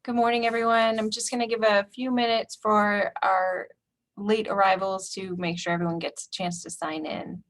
Good morning, everyone. I'm just going to give a few minutes for our late arrivals to make sure everyone gets a chance to sign in.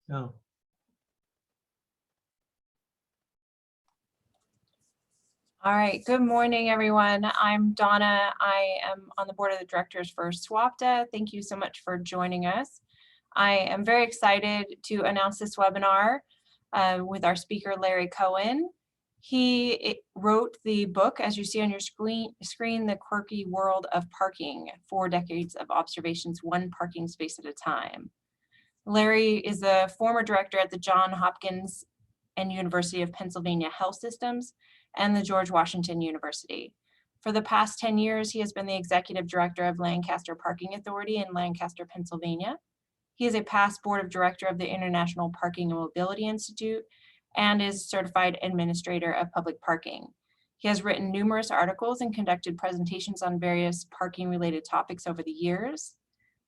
No. All right, good morning, everyone. I'm Donna. I am on the board of the directors for SWAPTA. Thank you so much for joining us. I am very excited to announce this webinar with our speaker, Larry Cohen. He wrote the book, as you see on your screen, The Quirky World of Parking, 4 Decades of Observations, One Parking Space at a Time. Larry is a former director at the Johns Hopkins and University of Pennsylvania Health Systems and the George Washington University. For the past 10 years, he has been the executive director of Lancaster Parking Authority in Lancaster, Pennsylvania. He is a past board of director of the International Parking and Mobility Institute and is certified administrator of public parking. He has written numerous articles and conducted presentations on various parking related topics over the years.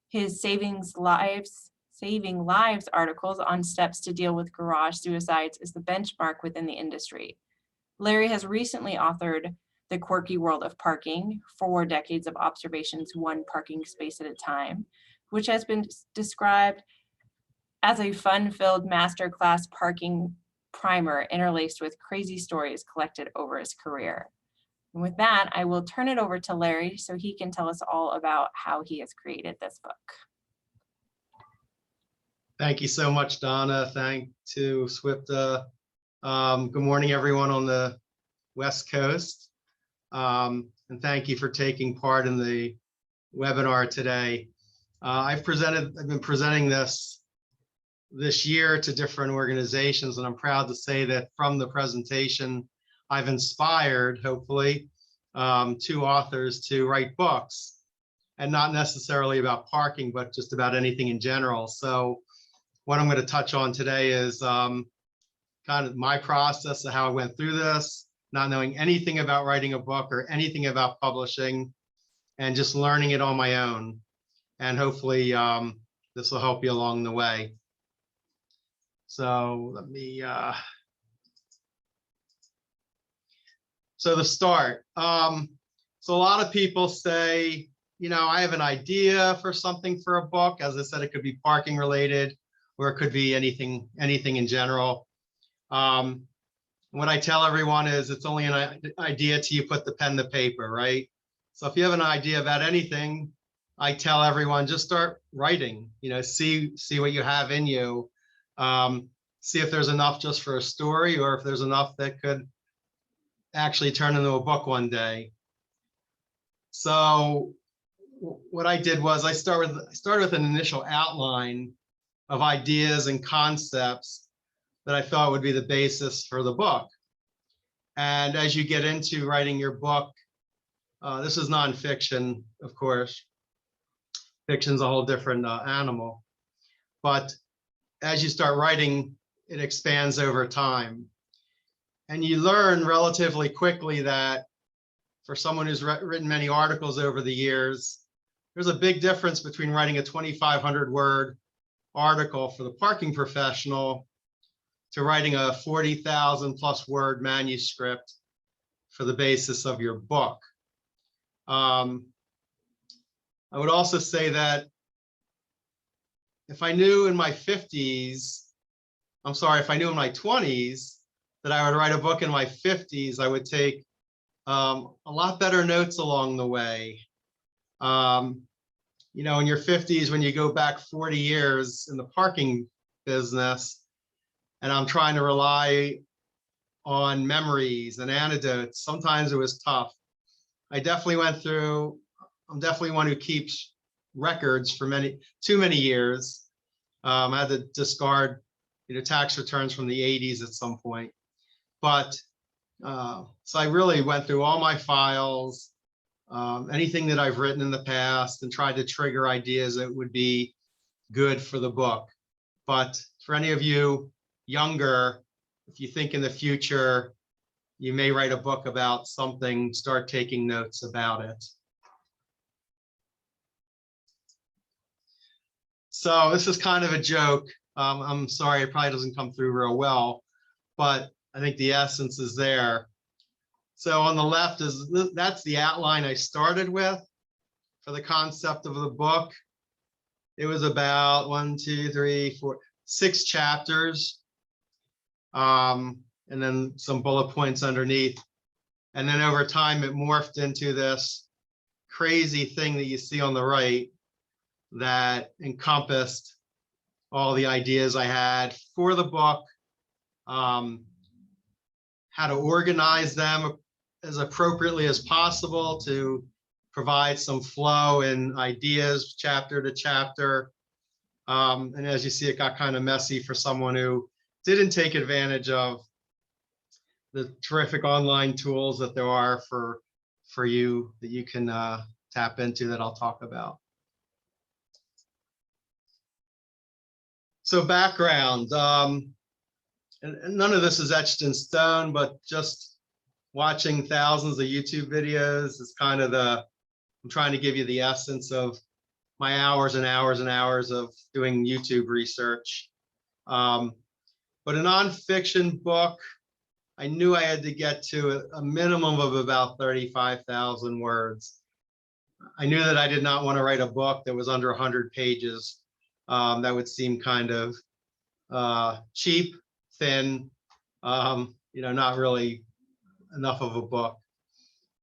His Saving Lives articles on steps to deal with garage suicides is the benchmark within the industry. Larry has recently authored The Quirky World of Parking, 4 Decades of Observations, One Parking Space at a Time, which has been described as a fun-filled masterclass parking primer interlaced with crazy stories collected over his career. And with that, I will turn it over to Larry so he can tell us all about how he has created this book. Thank you so much, Donna. Thank to SWIPTA. Good morning, everyone on the West Coast. And thank you for taking part in the webinar today. I've been presenting this year to different organizations, and I'm proud to say that from the presentation, I've inspired, hopefully, 2 authors to write books, and not necessarily about parking, but just about anything in general. So what I'm going to touch on today is kind of my process of how I went through this, not knowing anything about writing a book or anything about publishing, and just learning it on my own. And hopefully this will help you along the way. So let me, so to start, so a lot of people say, you know, I have an idea for something for a book. As I said, it could be parking related, or it could be anything in general. What I tell everyone is it's only an idea till you put the pen to paper, right? So if you have an idea about anything, I tell everyone just start writing, you know, see what you have in you. See if there's enough just for a story, or if there's enough that could actually turn into a book one day. So what I did was I started with an initial outline of ideas and concepts that I thought would be the basis for the book. And as you get into writing your book, this is nonfiction, of course. Fiction's a whole different animal. But as you start writing, it expands over time. And you learn relatively quickly that for someone who's written many articles over the years, there's a big difference between writing a 2,500 word article for the parking professional to writing a 40,000 plus word manuscript for the basis of your book. I would also say that if I knew in my 20s that I would write a book in my 50s, I would take a lot better notes along the way. You know, in your 50s, when you go back 40 years in the parking business, and I'm trying to rely on memories and anecdotes, sometimes it was tough. I'm definitely one who keeps records for too many years. I had to discard, you know, tax returns from the 80s at some point. But so I really went through all my files, anything that I've written in the past, and tried to trigger ideas that would be good for the book. But for any of you younger, if you think in the future, you may write a book about something, start taking notes about it. So this is kind of a joke. I'm sorry, it probably doesn't come through real well, but I think the essence is there. So on the left that's the outline I started with for the concept of the book. It was about 1, 2, 3, 4, 6 chapters, and then some bullet points underneath. And then over time, it morphed into this crazy thing that you see on the right that encompassed all the ideas I had for the book, how to organize them as appropriately as possible to provide some flow and ideas chapter to chapter. And as you see, it got kind of messy for someone who didn't take advantage of the terrific online tools that there are for you that you can tap into that I'll talk about. So background, and none of this is etched in stone, but just watching thousands of YouTube videos is kind of I'm trying to give you the essence of my hours and hours and hours of doing YouTube research. But a nonfiction book, I knew I had to get to a minimum of about 35,000 words. I knew that I did not want to write a book that was under 100 pages. That would seem kind of cheap, thin, not really enough of a book.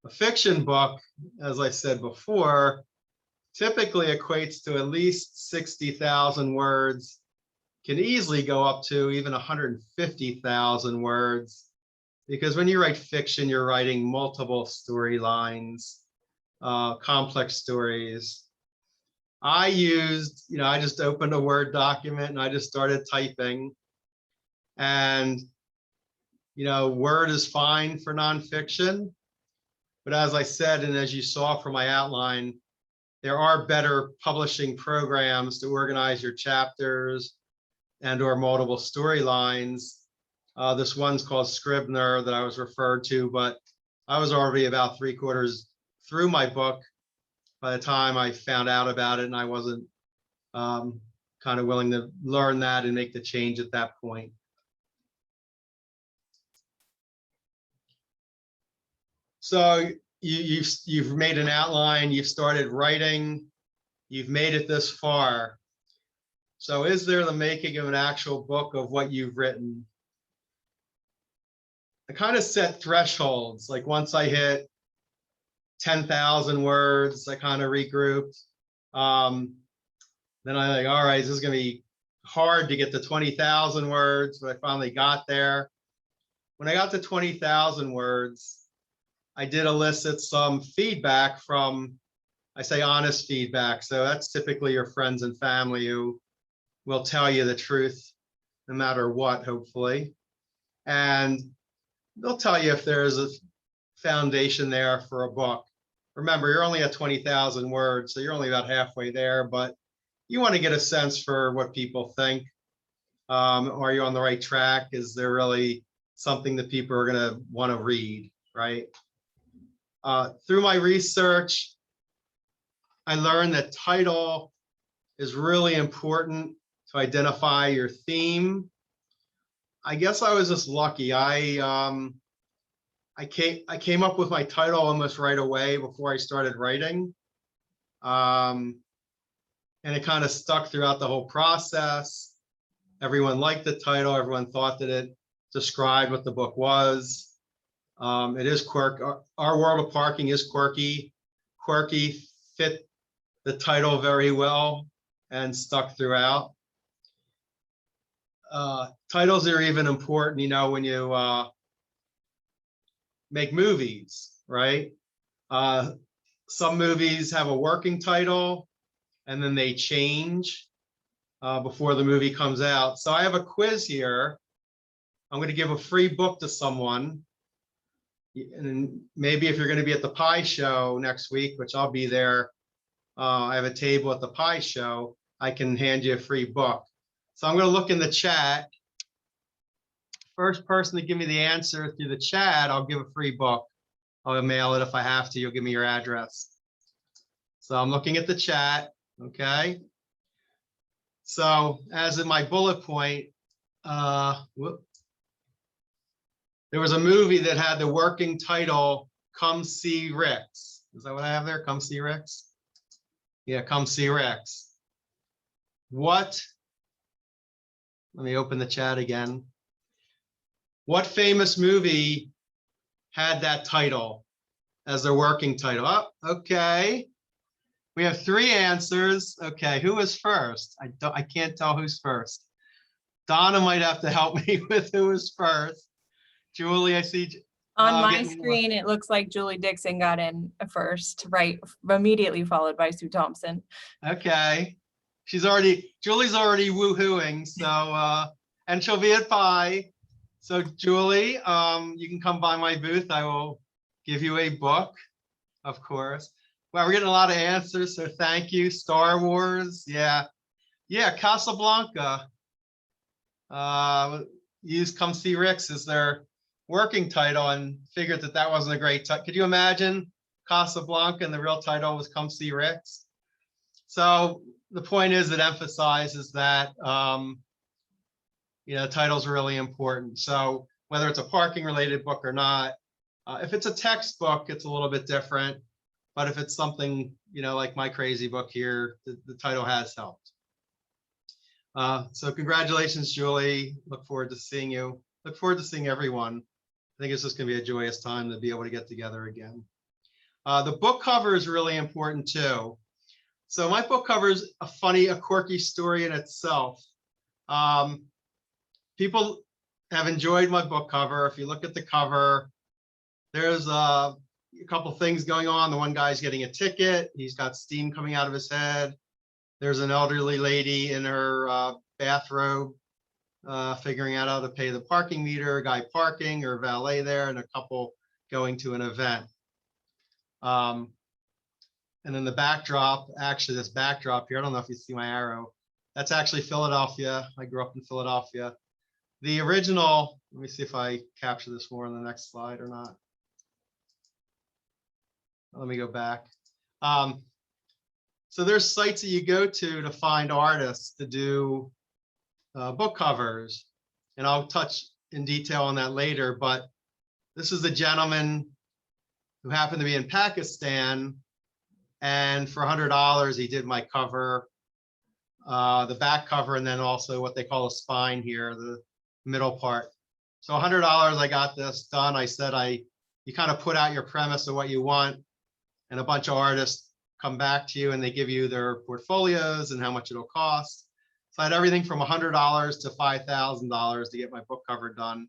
A fiction book, as I said before, typically equates to at least 60,000 words, can easily go up to even 150,000 words. Because when you write fiction, you're writing multiple storylines, complex stories. I just opened a Word document and I just started typing. And, Word is fine for nonfiction. But as I said, and as you saw from my outline, there are better publishing programs to organize your chapters and or multiple storylines. This one's called Scrivener that I was referred to, but I was already about 3/4 through my book by the time I found out about it, and I wasn't kind of willing to learn that and make the change at that point. So you've made an outline, you've started writing, you've made it this far. So is there the making of an actual book of what you've written? I kind of set thresholds. Like once I hit 10,000 words, I kind of regrouped. Then I like, all right, this is going to be hard to get to 20,000 words, but I finally got there. When I got to 20,000 words, I did elicit some feedback from, I say honest feedback. So that's typically your friends and family who will tell you the truth no matter what, hopefully. And they'll tell you if there's a foundation there for a book. Remember, you're only at 20,000 words, so you're only about halfway there, but you want to get a sense for what people think. Are you on the right track? Is there really something that people are going to want to read, right? Through my research, I learned that title is really important to identify your theme. I guess I was just lucky. I came up with my title almost right away before I started writing. And it kind of stuck throughout the whole process. Everyone liked the title. Everyone thought that it described what the book was. It is quirky. Our World of Parking is quirky. Quirky fit the title very well and stuck throughout. Titles are even important, when you make movies, right? Some movies have a working title and then they change before the movie comes out. So I have a quiz here. I'm going to give a free book to someone. And maybe if you're going to be at the pie show next week, which I'll be there, I have a table at the pie show, I can hand you a free book. So I'm going to look in the chat. First person to give me the answer through the chat, I'll give a free book. I'll mail it if I have to. You'll give me your address. So I'm looking at the chat. Okay. So as in my bullet point, there was a movie that had the working title, Come See Rex. Is that what I have there? Come See Rex? Yeah, Come See Rex. What Let me open the chat again. What famous movie had that title as their working title? Oh, okay. We have 3 answers. Okay, who was first? I can't tell who's first. Donna might have to help me with who was first. Julie, I see. On my getting more. screen, it looks like Julie Dixon got in first, right, immediately followed by Sue Thompson. Okay. Julie's already woohooing, so and she'll be at 5. So Julie, you can come by my booth. I will give you a book, of course. Well, we're getting a lot of answers, so thank you. Star Wars, yeah. Casablanca. Used Come See Rick's as their working title and figured that wasn't a great title. Could you imagine Casablanca and the real title was Come See Rick's? So the point is, it emphasizes that titles are really important. So whether it's a parking related book or not, if it's a textbook, it's a little bit different. But if it's something, like my crazy book here, the title has helped. So congratulations, Julie. Look forward to seeing you. Look forward to seeing everyone. I think it's just going to be a joyous time to be able to get together again. The book cover is really important too. So my book cover is a quirky story in itself. People have enjoyed my book cover. If you look at the cover, there's a couple things going on. The one guy's getting a ticket. He's got steam coming out of his head. There's an elderly lady in her bathrobe figuring out how to pay the parking meter, a guy parking or valet there, and a couple going to an event. And then the backdrop, actually this backdrop here, I don't know if you see my arrow, that's actually Philadelphia. I grew up in Philadelphia. The original, let me see if I capture this more on the next slide or not. Let me go back. So there's sites that you go to find artists to do book covers. And I'll touch in detail on that later, but this is a gentleman who happened to be in Pakistan, and for $100, he did my cover, the back cover, and then also what they call a spine here, the middle part. So $100, I got this done. I said, you kind of put out your premise of what you want, and a bunch of artists come back to you and they give you their portfolios and how much it'll cost. So I had everything from $100 to $5,000 to get my book cover done.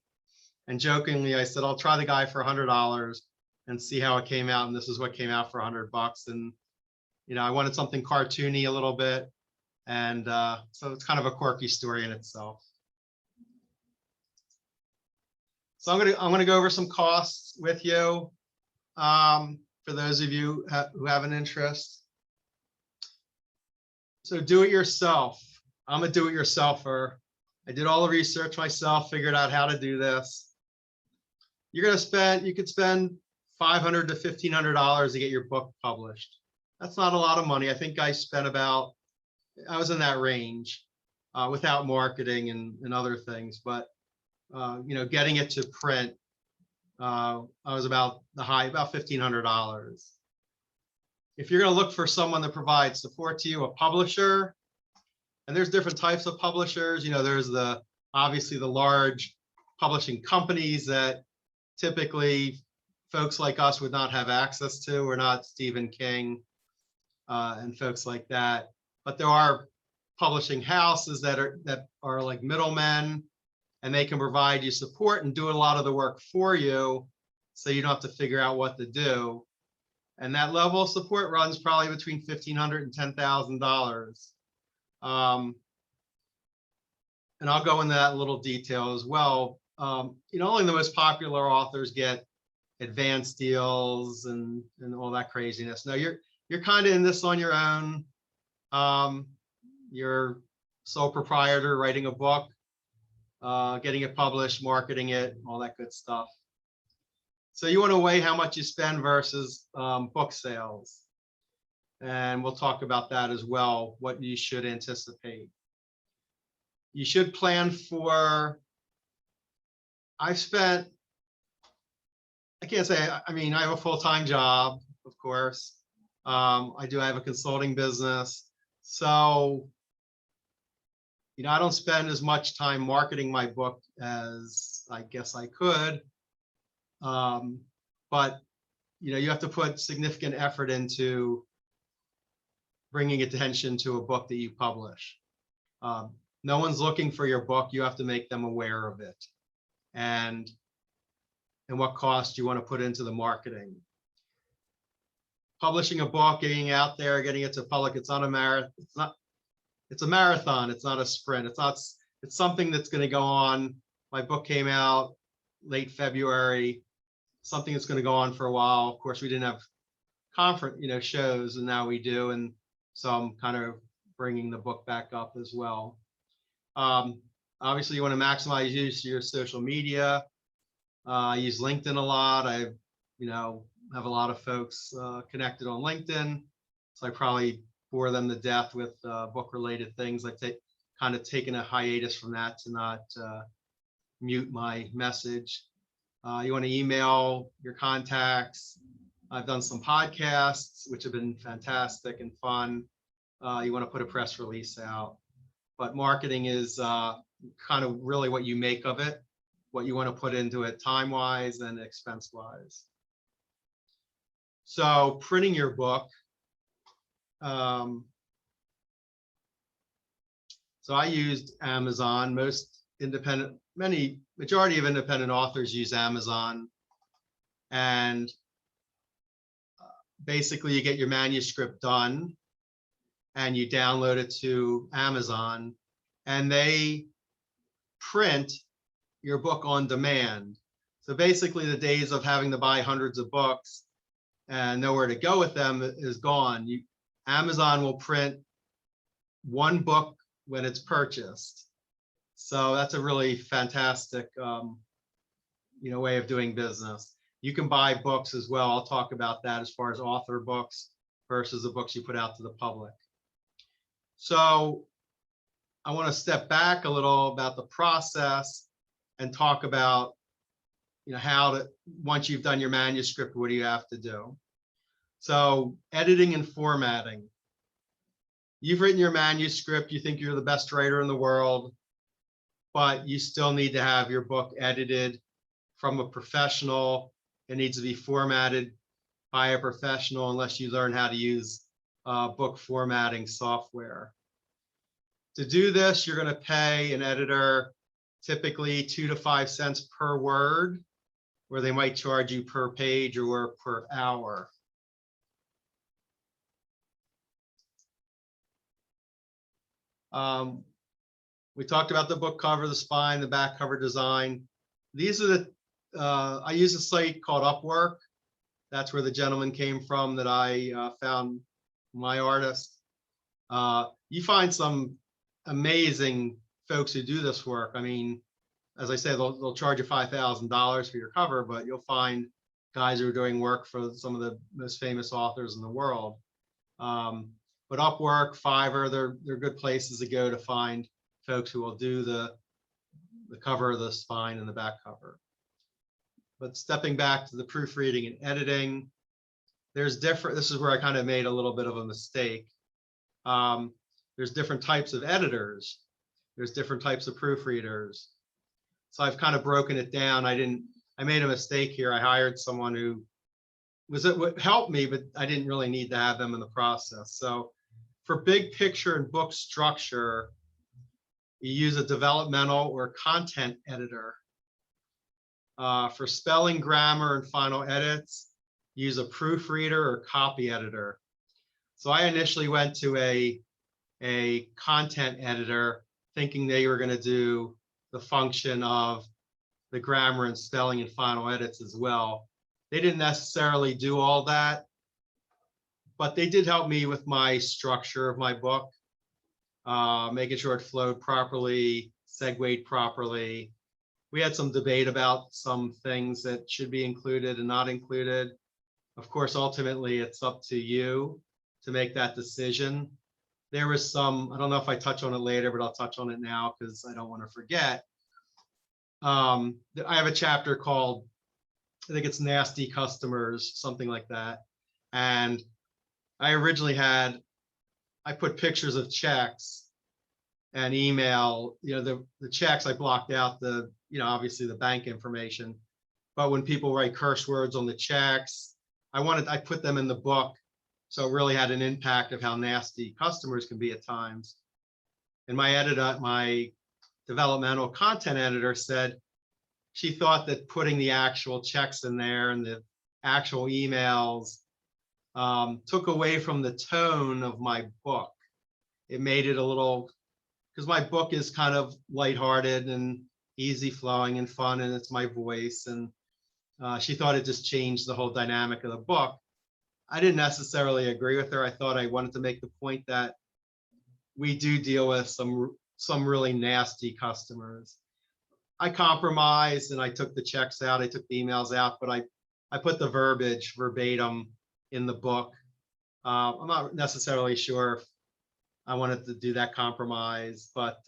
And jokingly, I said, I'll try the guy for $100 and see how it came out. And this is what came out for $100. And, I wanted something cartoony a little bit. And so it's kind of a quirky story in itself. So I'm gonna go over some costs with you for those of you who have an interest. So do it yourself. I'm a do-it-yourselfer. I did all the research myself, figured out how to do this. You could spend $500 to $1,500 to get your book published. That's not a lot of money. I think I was in that range without marketing and other things, but getting it to print, I was about $1,500. If you're going to look for someone that provides support to you, a publisher, and there's different types of publishers. There's obviously the large publishing companies that typically folks like us would not have access to. We're not Stephen King and folks like that. But there are publishing houses that are like middlemen, and they can provide you support and do a lot of the work for you, so you don't have to figure out what to do. And that level of support runs probably between $1,500 and $10,000. And I'll go into that in little detail as well. Only the most popular authors get advanced deals and all that craziness. Now you're kind of in this on your own. You're sole proprietor, writing a book, getting it published, marketing it, all that good stuff. So you want to weigh how much you spend versus book sales. And we'll talk about that as well, what you should anticipate. You should plan for, I can't say, I have a full-time job, of course. I have a consulting business. So I don't spend as much time marketing my book as I guess I could. But you have to put significant effort into bringing attention to a book that you publish. No one's looking for your book. You have to make them aware of it, and what cost you want to put into the marketing. Publishing a book, getting out there, getting it to public, it's not a marathon. It's a marathon. It's not a sprint. It's something that's going to go on. My book came out late February, something that's going to go on for a while. Of course, we didn't have conference, shows, and now we do. And so I'm kind of bringing the book back up as well. Obviously, you want to maximize use of your social media. I use LinkedIn a lot. I, have a lot of folks connected on LinkedIn, so I probably bore them to death with book-related things. I've kind of taken a hiatus from that to not mute my message. You want to email your contacts. I've done some podcasts, which have been fantastic and fun. You want to put a press release out. But marketing is kind of really what you make of it, what you want to put into it time-wise and expense-wise. So printing your book. So I used Amazon. Majority of independent authors use Amazon. And basically you get your manuscript done and you download it to Amazon, and they print your book on demand. So basically the days of having to buy hundreds of books and nowhere to go with them is gone. Amazon will print one book when it's purchased. So that's a really fantastic way of doing business. You can buy books as well. I'll talk about that as far as author books versus the books you put out to the public. So I want to step back a little about the process and talk about once you've done your manuscript, what do you have to do? So editing and formatting. You've written your manuscript, you think you're the best writer in the world, but you still need to have your book edited from a professional. It needs to be formatted by a professional unless you learn how to use book formatting software. To do this, you're going to pay an editor typically 2 to 5 cents per word, where they might charge you per page or per hour. We talked about the book cover, the spine, the back cover design. These are I use a site called Upwork. That's where the gentleman came from that I found my artist. You find some amazing folks who do this work. I mean, as I say, they'll charge you $5,000 for your cover, but you'll find guys who are doing work for some of the most famous authors in the world. But Upwork, Fiverr, they're good places to go to find folks who will do the cover, the spine, and the back cover. But stepping back to the proofreading and editing, this is where I kind of made a little bit of a mistake. There's different types of editors. There's different types of proofreaders. So I've kind of broken it down. I made a mistake here. I hired someone who would help me, but I didn't really need to have them in the process. So for big picture and book structure, you use a developmental or content editor. For spelling, grammar, and final edits, use a proofreader or copy editor. So I initially went to a content editor thinking they were going to do the function of the grammar and spelling and final edits as well. They didn't necessarily do all that, but they did help me with my structure of my book, making sure it flowed properly, segued properly. We had some debate about some things that should be included and not included. Of course, ultimately, it's up to you to make that decision. There was some, I don't know if I touch on it later, but I'll touch on it now because I don't want to forget. I have a chapter called, I think it's Nasty Customers, something like that. And I originally I put pictures of checks, and email, the checks. I blocked out obviously the bank information, but when people write curse words on the checks, I put them in the book. So it really had an impact of how nasty customers can be at times. And my developmental content editor said she thought that putting the actual checks in there and the actual emails took away from the tone of my book. It made it a little, because my book is kind of lighthearted and easy flowing and fun, and it's my voice. And she thought it just changed the whole dynamic of the book. I didn't necessarily agree with her. I thought I wanted to make the point that we do deal with some really nasty customers. I compromised and I took the checks out. I took the emails out, but I put the verbiage verbatim in the book. I'm not necessarily sure if I wanted to do that compromise, but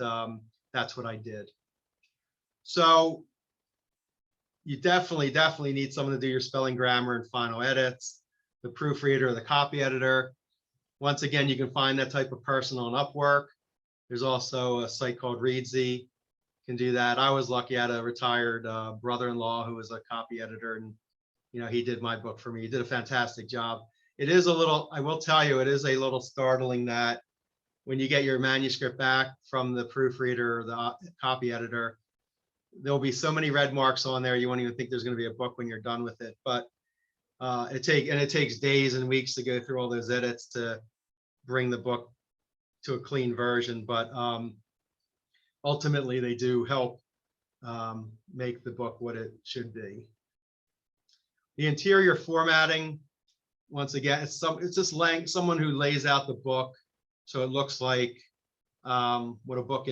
that's what I did. So you definitely need someone to do your spelling, grammar, and final edits, the proofreader or the copy editor. Once again, you can find that type of person on Upwork. There's also a site called Readsy. Can do that. I was lucky. I had a retired brother-in-law who was a copy editor, and he did my book for me. He did a fantastic job. It is a little, I will tell you, it is a little startling that when you get your manuscript back from the proofreader or the copy editor, there'll be so many red marks on there you won't even think there's going to be a book when you're done with it. But it takes days and weeks to go through all those edits to bring the book to a clean version. But ultimately, they do help make the book what it should be. The interior formatting, once again, it's just someone who lays out the book so it looks like what a book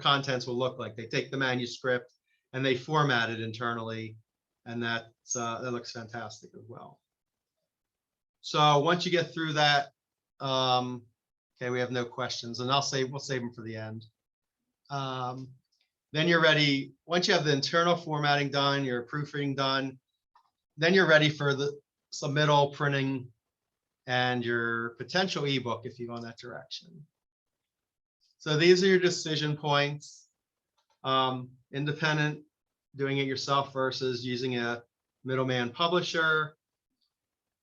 contents will look like. They take the manuscript and they format it internally, and that looks fantastic as well. So once you get through that, okay, we have no questions, and we'll save them for the end. Then you're ready. Once you have the internal formatting done, your proofreading done, then you're ready for the submittal, printing, and your potential ebook if you go in that direction. So these are your decision points. Independent, doing it yourself versus using a middleman publisher.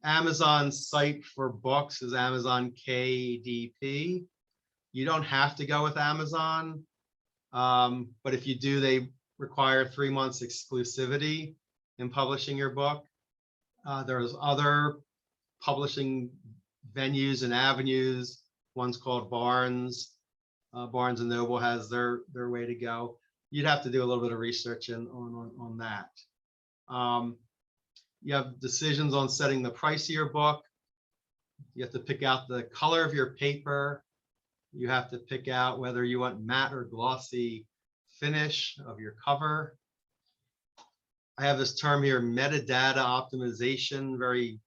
Amazon's site for books is Amazon KDP. You don't have to go with Amazon, but if you do, they require 3 months exclusivity in publishing your book. There's other publishing venues and avenues. One's called Barnes. Barnes and Noble has their way to go. You'd have to do a little bit of research on that. You have decisions on setting the price of your book. You have to pick out the color of your paper. You have to pick out whether you want matte or glossy finish of your cover. I have this term here, metadata optimization, very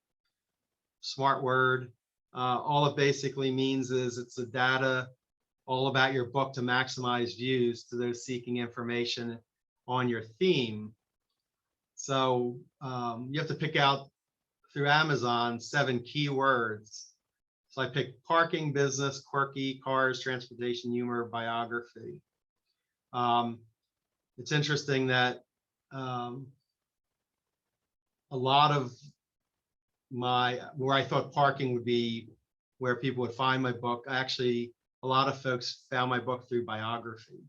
smart word. All it basically means is it's the data all about your book to maximize views to those seeking information on your theme. So you have to pick out through Amazon 7 keywords. So I picked parking, business, quirky, cars, transportation, humor, biography. It's interesting that a lot of where I thought parking would be where people would find my book, actually a lot of folks found my book through biography.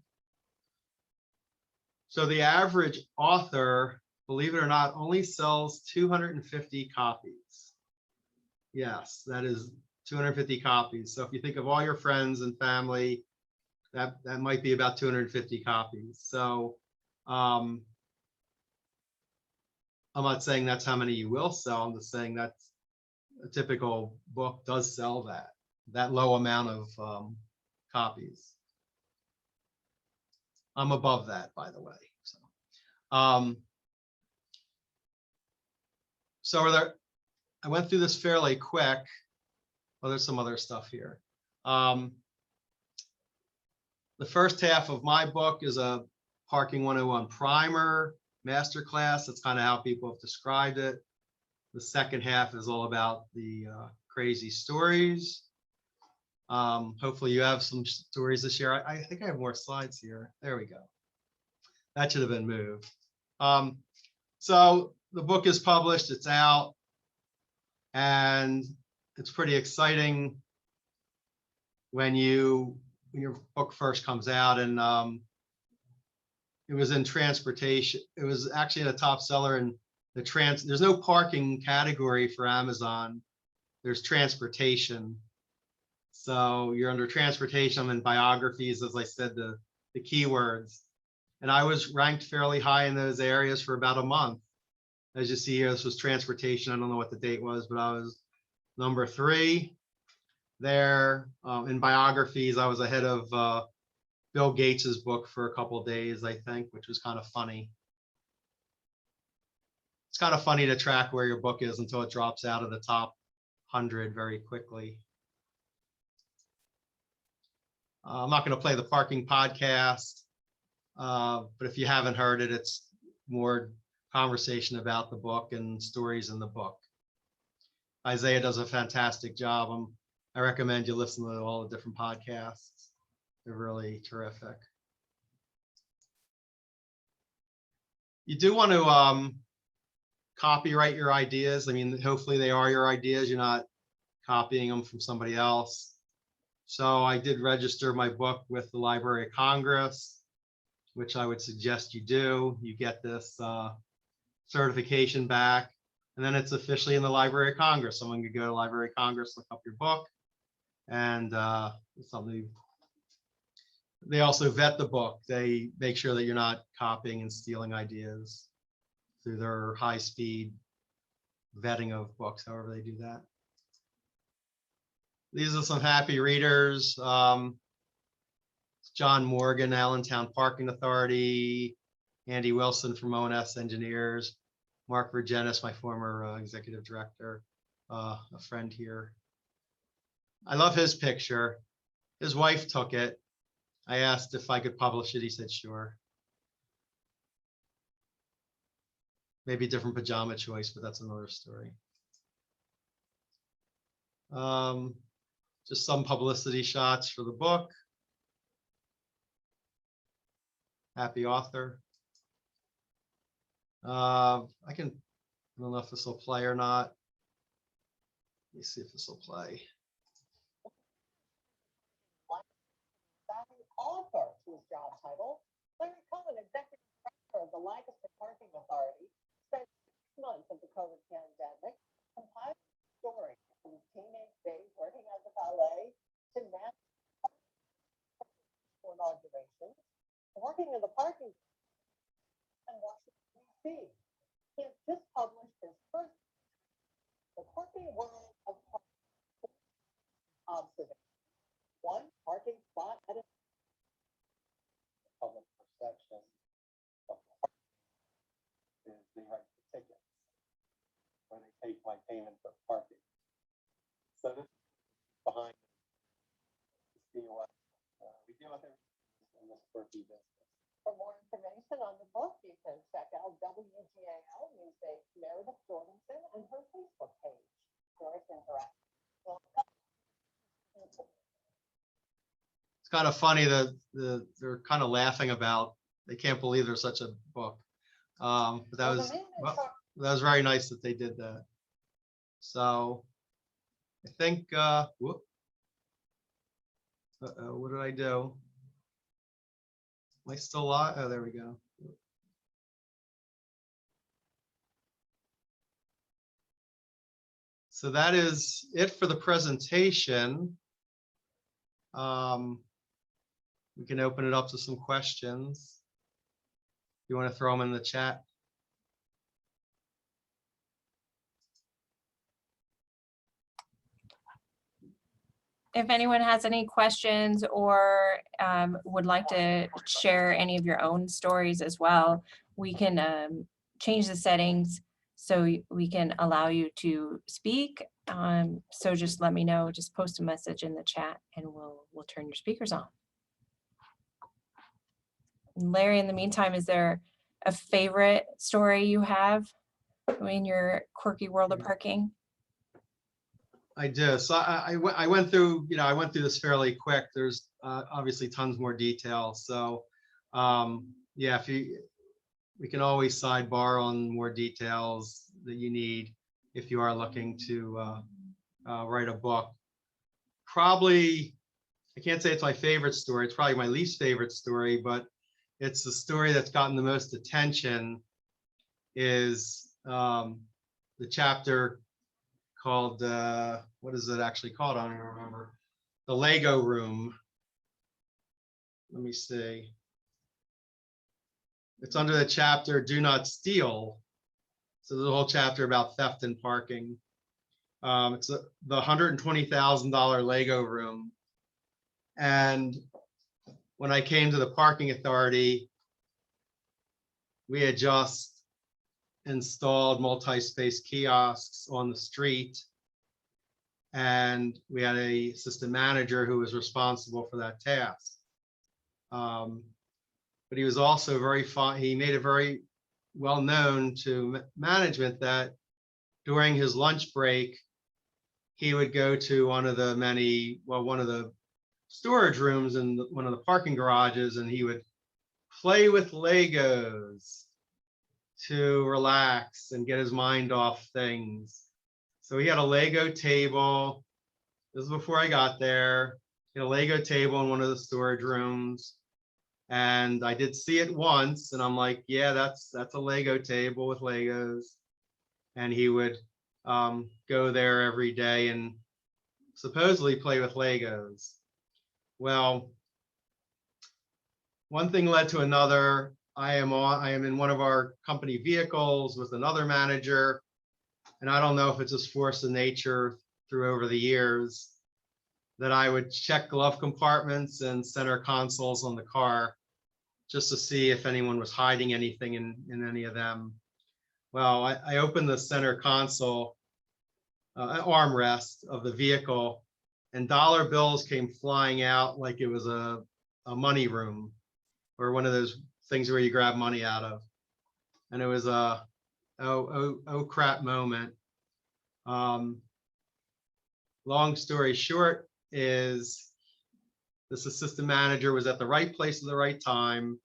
So the average author, believe it or not, only sells 250 copies. Yes, that is 250 copies. So if you think of all your friends and family, that might be about 250 copies. So I'm not saying that's how many you will sell. I'm just saying that's a typical book does sell that low amount of copies. I'm above that, by the way. So I went through this fairly quick. Well, there's some other stuff here. The first half of my book is a Parking 101 primer, masterclass. That's kind of how people have described it. The second half is all about the crazy stories. Hopefully you have some stories to share. I think I have more slides here. There we go. That should have been moved. So the book is published, it's out, and it's pretty exciting when your book first comes out. And it was in transportation. It was actually a top seller in there's no parking category for Amazon. There's transportation. So you're under transportation and biographies, as I said, the keywords. And I was ranked fairly high in those areas for about a month. As you see here, this was transportation. I don't know what the date was, but I was number 3 there. In biographies, I was ahead of Bill Gates's book for a couple of days, I think, which was kind of funny. It's kind of funny to track where your book is until it drops out of the top 100 very quickly. I'm not going to play the parking podcast, but if you haven't heard it, it's more conversation about the book and stories in the book. Isaiah does a fantastic job. I recommend you listen to all the different podcasts. They're really terrific. You do want to copyright your ideas. I mean, hopefully they are your ideas. You're not copying them from somebody else. So I did register my book with the Library of Congress, which I would suggest you do. You get this certification back, and then it's officially in the Library of Congress. Someone could go to Library of Congress, look up your book, and it's something. They also vet the book. They make sure that you're not copying and stealing ideas through their high-speed vetting of books, however they do that. These are some happy readers. John Morgan, Allentown Parking Authority, Andy Wilson from O&S Engineers, Mark Virgenis, my former executive director, a friend here. I love his picture. His wife took it. I asked if I could publish it. He said, sure. Maybe a different pajama choice, but that's another story. Just some publicity shots for the book. Happy author. I don't know if this will play or not. Let me see if this will play. Author to his job title, Larry Cohen, executive director of the Lancaster Parking Authority, spent 6 months of the COVID pandemic compiling a story from his teenage days working as a valet to now inaugurations, working in the parking in Washington, D.C. He has just published his first, The Quirky World of Parking Observation. One parking spot at a public perception of parking is the right to tickets, where they take my payment for parking. So this is behind we deal with everything in this quirky business. For more information on the book, you can check out WGAL Newsday Meredith Jorgensen and her Facebook page, Doris Interactive. It's kind of funny that they're kind of laughing about. They can't believe there's such a book. But that was very nice that they did that. So I think what did I do? Am I still live? Oh, there we go. So that is it for the presentation. We can open it up to some questions. You want to throw them in the chat? If anyone has any questions or would like to share any of your own stories as well, we can change the settings so we can allow you to speak. So just let me know, just post a message in the chat and we'll turn your speakers on. Larry, in the meantime, is there a favorite story you have in your quirky world of parking? I do. So I went through, I went through this fairly quick. There's obviously tons more detail. So yeah, we can always sidebar on more details that you need if you are looking to write a book. Probably, I can't say it's my favorite story. It's probably my least favorite story, but it's the story that's gotten the most attention is the chapter called, what is it actually called? I don't even remember. The Lego Room. Let me see. It's under the chapter Do Not Steal. So there's a whole chapter about theft and parking. It's the $120,000 Lego Room. And when I came to the parking authority, we had just installed multi-space kiosks on the street. And we had a assistant manager who was responsible for that task. But he was also very fun. He made it very well known to management that during his lunch break, he would go to one of the storage rooms in one of the parking garages, and he would play with Legos to relax and get his mind off things. So he had a Lego table. This was before I got there. He had a Lego table in one of the storage rooms. And I did see it once, and I'm like, yeah, that's a Lego table with Legos. And he would go there every day and supposedly play with Legos. Well, one thing led to another. I am in one of our company vehicles with another manager, and I don't know if it's just force of nature through over the years that I would check glove compartments and center consoles on the car just to see if anyone was hiding anything in any of them. Well, I opened the center console armrest of the vehicle, and dollar bills came flying out like it was a money room or one of those things where you grab money out of. And it was a oh crap moment. Long story short is this assistant manager was at the right place at the right time.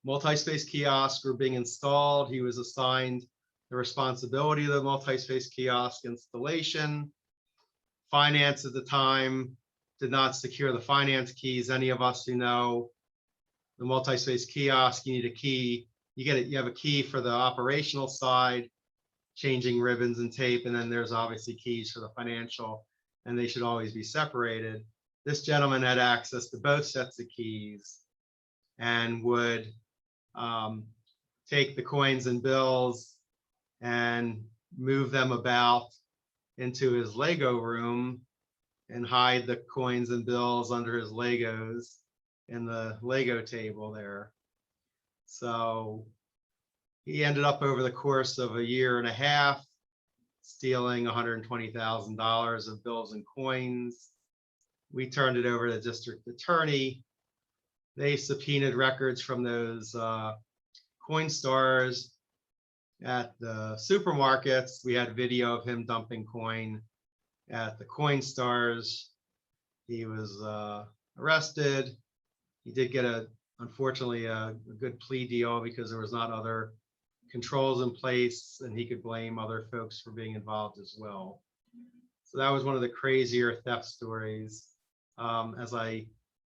Multi-space kiosks were being installed. He was assigned the responsibility of the multi-space kiosk installation. Finance at the time did not secure the finance keys. Any of us who know the multi-space kiosk, you need a key. You have a key for the operational side, changing ribbons and tape, and then there's obviously keys for the financial, and they should always be separated. This gentleman had access to both sets of keys and would take the coins and bills and move them about into his Lego room and hide the coins and bills under his Legos in the Lego table there. So he ended up over the course of a year and a half stealing $120,000 of bills and coins. We turned it over to the district attorney. They subpoenaed records from those coin stars at the supermarkets. We had video of him dumping coin at the coin stars. He was arrested. He did get unfortunately a good plea deal because there was not other controls in place, and he could blame other folks for being involved as well. So that was one of the crazier theft stories. As I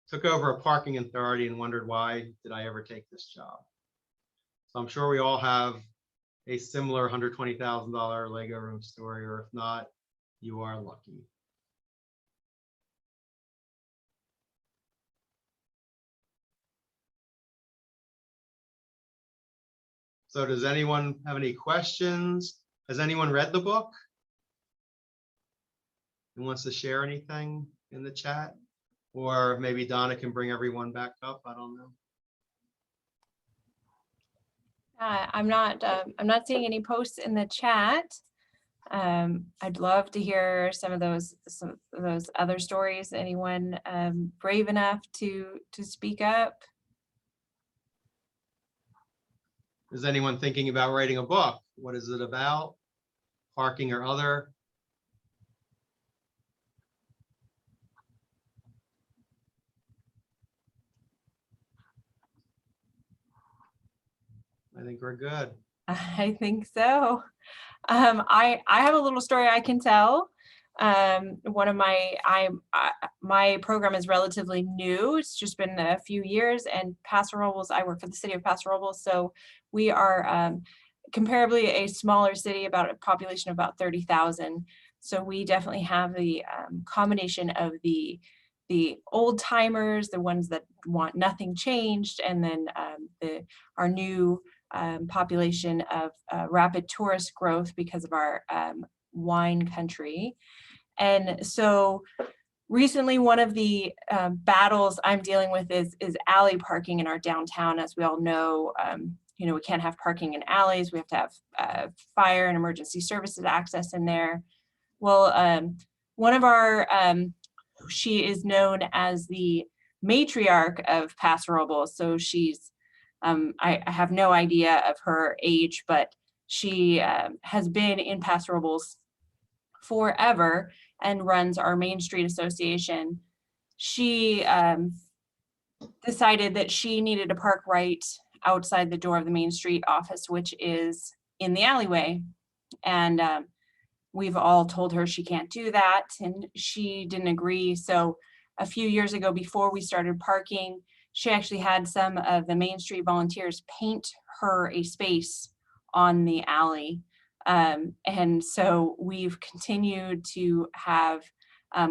took over a parking authority and wondered, why did I ever take this job? So I'm sure we all have a similar $120,000 Lego room story, or if not, you are lucky. So does anyone have any questions? Has anyone read the book and wants to share anything in the chat? Or maybe Donna can bring everyone back up. I don't know. I'm not seeing any posts in the chat. I'd love to hear some of those other stories. Anyone brave enough to speak up? Is anyone thinking about writing a book? What is it about? Parking or other? think we're good. I think so. I have a little story I can tell. One of my program is relatively new. It's just been a few years, and Paso Robles, I work for the city of Paso Robles, so we are comparably a smaller city, about a population of about 30,000. So we definitely have the combination of the old timers, the ones that want nothing changed, and then our new population of rapid tourist growth because of our wine country. And so recently, one of the battles I'm dealing with is alley parking in our downtown. As we all know, we can't have parking in alleys. We have to have fire and emergency services access in there. Well, one of our, she is known as the matriarch of Paso Robles. So she's, I have no idea of her age, but she has been in Paso Robles forever and runs our Main Street Association. She decided that she needed to park right outside the door of the Main Street office, which is in the alleyway. And we've all told her she can't do that, and she didn't agree. So a few years ago, before we started parking, she actually had some of the Main Street volunteers paint her a space on the alley. And so we've continued to have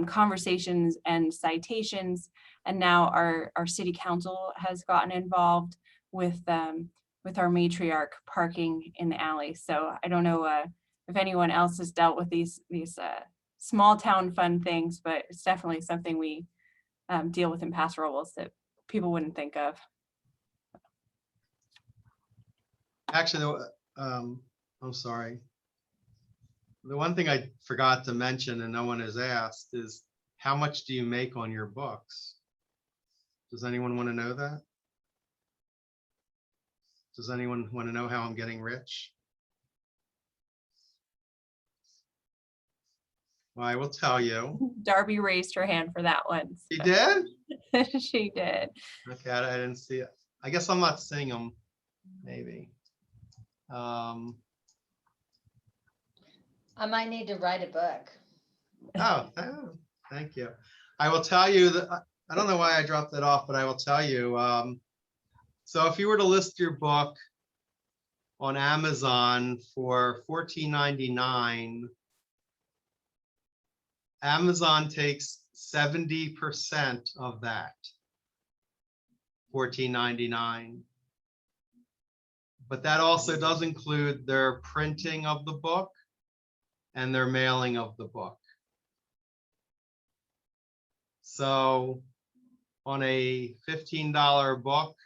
conversations and citations, and now our city council has gotten involved with our matriarch parking in the alley. So I don't know if anyone else has dealt with these small town fun things, but it's definitely something we deal with in Paso Robles that people wouldn't think of. Actually, I'm sorry. The one thing I forgot to mention and no one has asked is, how much do you make on your books? Does anyone want to know that? Does anyone want to know how I'm getting rich? Well, I will tell you. Darby raised her hand for that one. She did? She did. Okay, I didn't see it. I guess I'm not seeing them, maybe. I might need to write a book. Oh, thank you. I will tell you that, I don't know why I dropped that off, but I will tell you. So if you were to list your book on Amazon for $14.99, Amazon takes 70% of that, $14.99. But that also does include their printing of the book and their mailing of the book. So on a $15 book,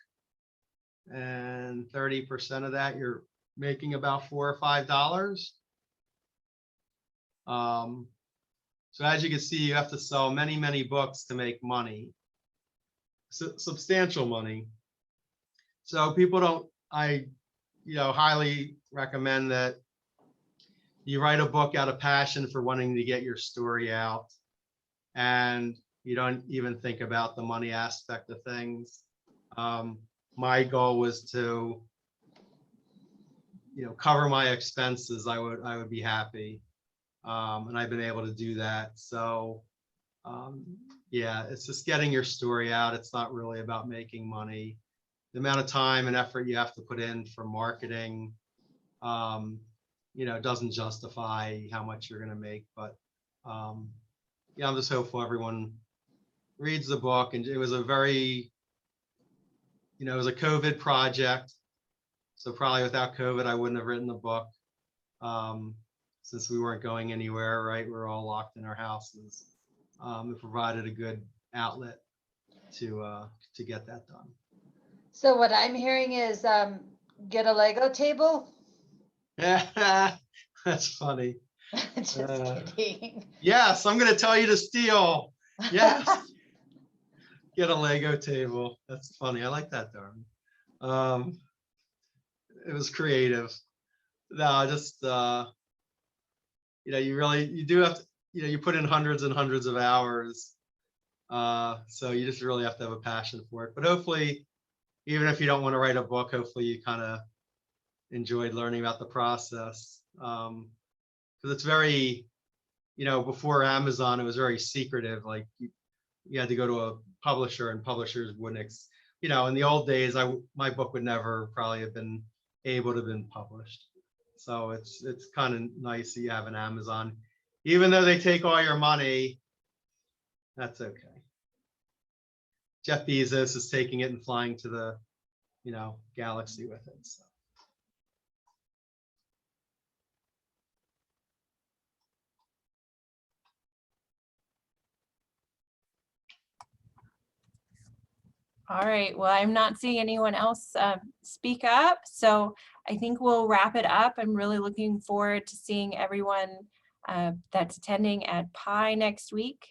and 30% of that, you're making about $4 or $5. So as you can see, you have to sell many, many books to make money, substantial money. So people don't, I highly recommend that you write a book out of passion for wanting to get your story out, and you don't even think about the money aspect of things. My goal was to, cover my expenses. I would be happy. And I've been able to do that. So yeah, it's just getting your story out. It's not really about making money. The amount of time and effort you have to put in for marketing, doesn't justify how much you're going to make. But yeah, I'm just hopeful everyone reads the book. And it was a very, it was a COVID project. So probably without COVID, I wouldn't have written the book. Since we weren't going anywhere, right? We were all locked in our houses. It provided a good outlet to get that done. So what I'm hearing is get a Lego table. Yeah, that's funny. Just kidding. Yes, I'm going to tell you to steal. Yes. Get a Lego table. That's funny. I like that, Darby. It was creative. No, just you do have to, you put in hundreds and hundreds of hours. So you just really have to have a passion for it. But hopefully, even if you don't want to write a book, hopefully you kind of enjoyed learning about the process. Because it's very, before Amazon, it was very secretive. Like you had to go to a publisher, and publishers wouldn't, in the old days, my book would never probably have been able to have been published. So it's kind of nice that you have an Amazon, even though they take all your money. That's okay. Jeff Bezos is taking it and flying to the, galaxy with it. So. All right, well, I'm not seeing anyone else speak up, so I think we'll wrap it up. I'm really looking forward to seeing everyone that's attending at PI next week,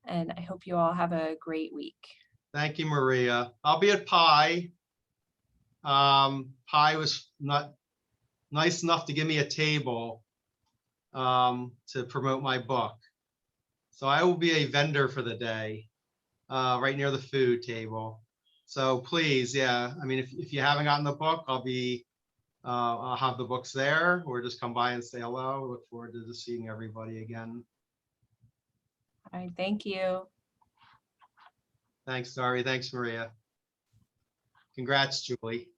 and I hope you all have a great week. Thank you, Maria. I'll be at PI. PI was not nice enough to give me a table to promote my book. So I will be a vendor for the day, right near the food table. So please, yeah, I mean, if you haven't gotten the book, I'll have the books there, or just come by and say hello. Look forward to just seeing everybody again. All right, thank you. Thanks, Dari. Thanks, Maria. Congrats, Julie.